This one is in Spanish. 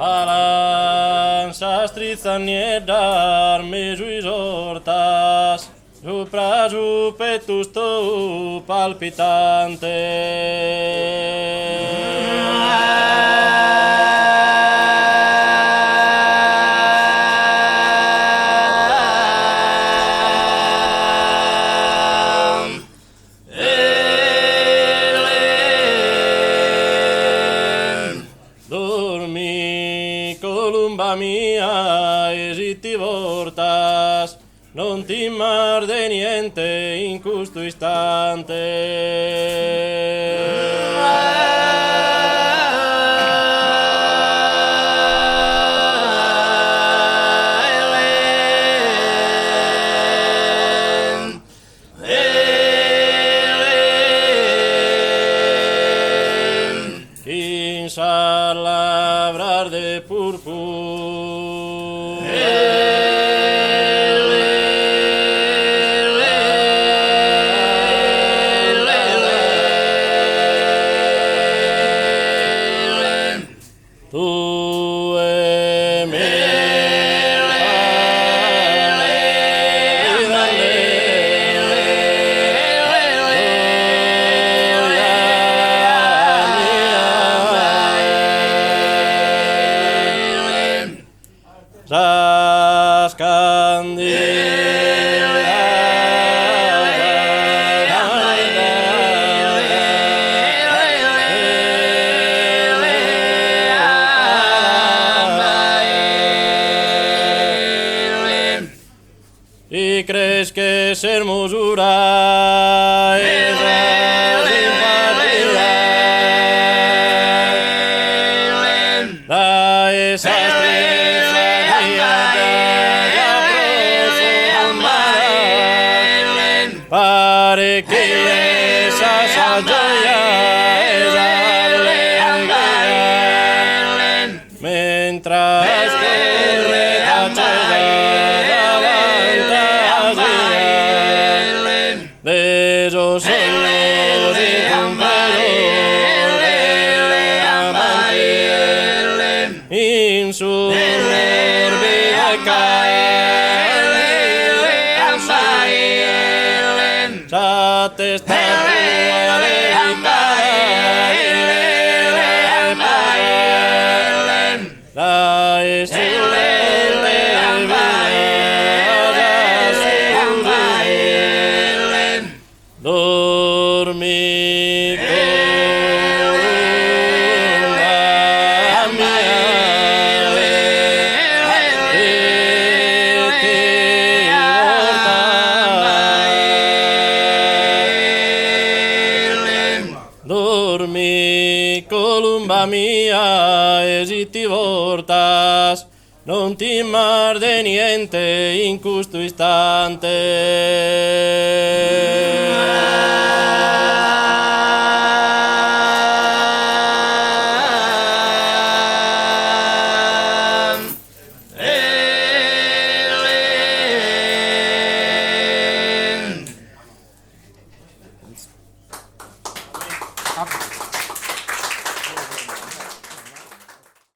Alan sastrizzan niedar me juis hortas, supra jupetus tu palpitante. Columba mia, esiti vortas, non timar de niente in custo istante. Quinzar labrar de purpur. Tu ¿Y crees que es hermosura es la simpatía? Da esa pare que esa joya es alegría, mientras que de esos solos y compañeros in su vida caer ya te está la dormi columba mia, esiti vortas, non timar de niente in custo istante.